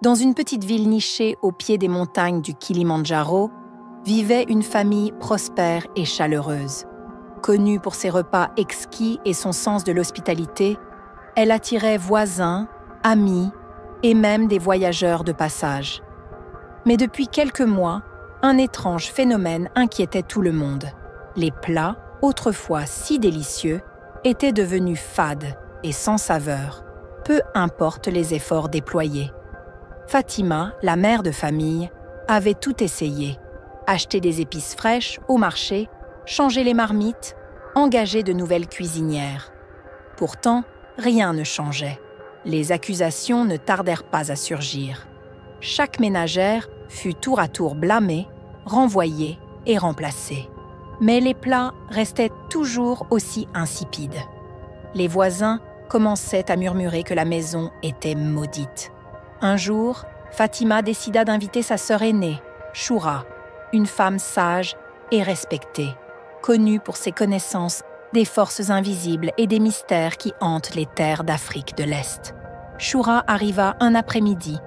Dans une petite ville nichée au pied des montagnes du Kilimandjaro, vivait une famille prospère et chaleureuse. Connue pour ses repas exquis et son sens de l'hospitalité, elle attirait voisins, amis et même des voyageurs de passage. Mais depuis quelques mois, un étrange phénomène inquiétait tout le monde. Les plats, autrefois si délicieux, étaient devenus fades et sans saveur, peu importe les efforts déployés. Fatima, la mère de famille, avait tout essayé. Acheter des épices fraîches au marché, changer les marmites, engager de nouvelles cuisinières. Pourtant, rien ne changeait. Les accusations ne tardèrent pas à surgir. Chaque ménagère fut tour à tour blâmée, renvoyée et remplacée. Mais les plats restaient toujours aussi insipides. Les voisins commençaient à murmurer que la maison était maudite. Un jour, Fatima décida d'inviter sa sœur aînée, Choura, une femme sage et respectée, connue pour ses connaissances des forces invisibles et des mystères qui hantent les terres d'Afrique de l'Est. Choura arriva un après-midi,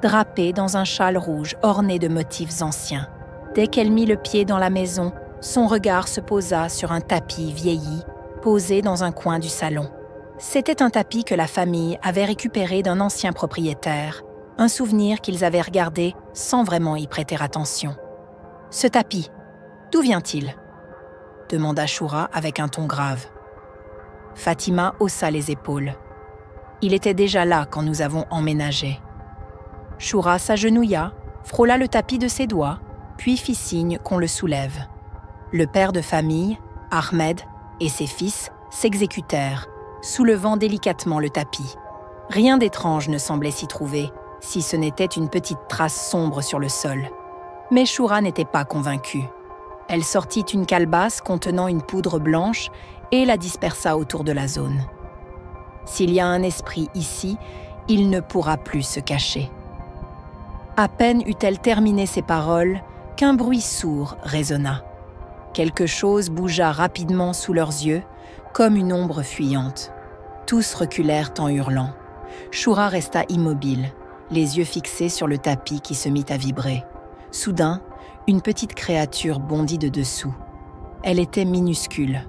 drapée dans un châle rouge orné de motifs anciens. Dès qu'elle mit le pied dans la maison, son regard se posa sur un tapis vieilli, posé dans un coin du salon. C'était un tapis que la famille avait récupéré d'un ancien propriétaire, un souvenir qu'ils avaient regardé sans vraiment y prêter attention. « Ce tapis, d'où vient-il » demanda Choura avec un ton grave. Fatima haussa les épaules. « Il était déjà là quand nous avons emménagé. » Choura s'agenouilla, frôla le tapis de ses doigts, puis fit signe qu'on le soulève. Le père de famille, Ahmed, et ses fils s'exécutèrent, soulevant délicatement le tapis. Rien d'étrange ne semblait s'y trouver, si ce n'était une petite trace sombre sur le sol. Mais Choura n'était pas convaincue. Elle sortit une calebasse contenant une poudre blanche et la dispersa autour de la zone. S'il y a un esprit ici, il ne pourra plus se cacher. À peine eut-elle terminé ces paroles qu'un bruit sourd résonna. Quelque chose bougea rapidement sous leurs yeux, comme une ombre fuyante. Tous reculèrent en hurlant. Choura resta immobile, les yeux fixés sur le tapis qui se mit à vibrer. Soudain, une petite créature bondit de dessous. Elle était minuscule,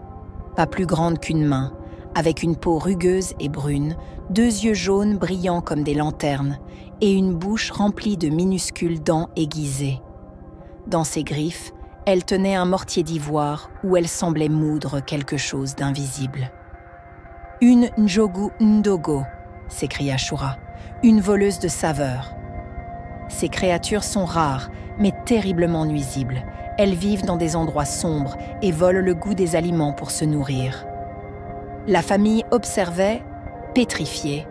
pas plus grande qu'une main, avec une peau rugueuse et brune, 2 yeux jaunes brillants comme des lanternes et une bouche remplie de minuscules dents aiguisées. Dans ses griffes, elle tenait un mortier d'ivoire où elle semblait moudre quelque chose d'invisible. « Une Njogu Ndogo !» s'écria Choura, « une voleuse de saveurs. » Ces créatures sont rares, mais terriblement nuisibles. Elles vivent dans des endroits sombres et volent le goût des aliments pour se nourrir. La famille observait, pétrifiée,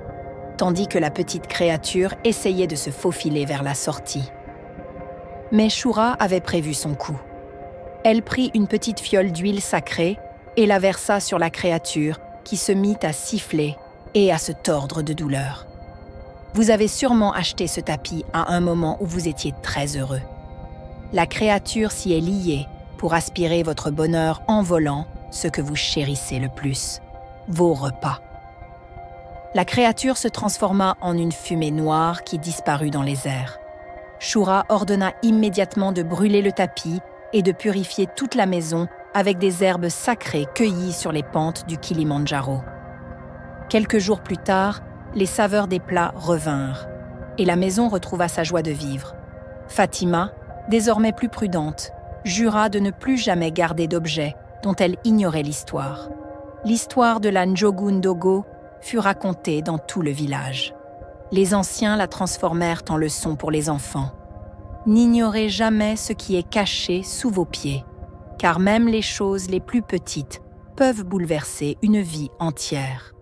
tandis que la petite créature essayait de se faufiler vers la sortie. Mais Choura avait prévu son coup. Elle prit une petite fiole d'huile sacrée et la versa sur la créature qui se mit à siffler et à se tordre de douleur. Vous avez sûrement acheté ce tapis à un moment où vous étiez très heureux. La créature s'y est liée pour aspirer votre bonheur en volant ce que vous chérissez le plus, vos repas. La créature se transforma en une fumée noire qui disparut dans les airs. Choura ordonna immédiatement de brûler le tapis et de purifier toute la maison avec des herbes sacrées cueillies sur les pentes du Kilimandjaro. Quelques jours plus tard, les saveurs des plats revinrent et la maison retrouva sa joie de vivre. Fatima, désormais plus prudente, jura de ne plus jamais garder d'objets dont elle ignorait l'histoire. L'histoire de la Njogu Ndogo fut racontée dans tout le village. Les anciens la transformèrent en leçon pour les enfants. N'ignorez jamais ce qui est caché sous vos pieds, car même les choses les plus petites peuvent bouleverser une vie entière.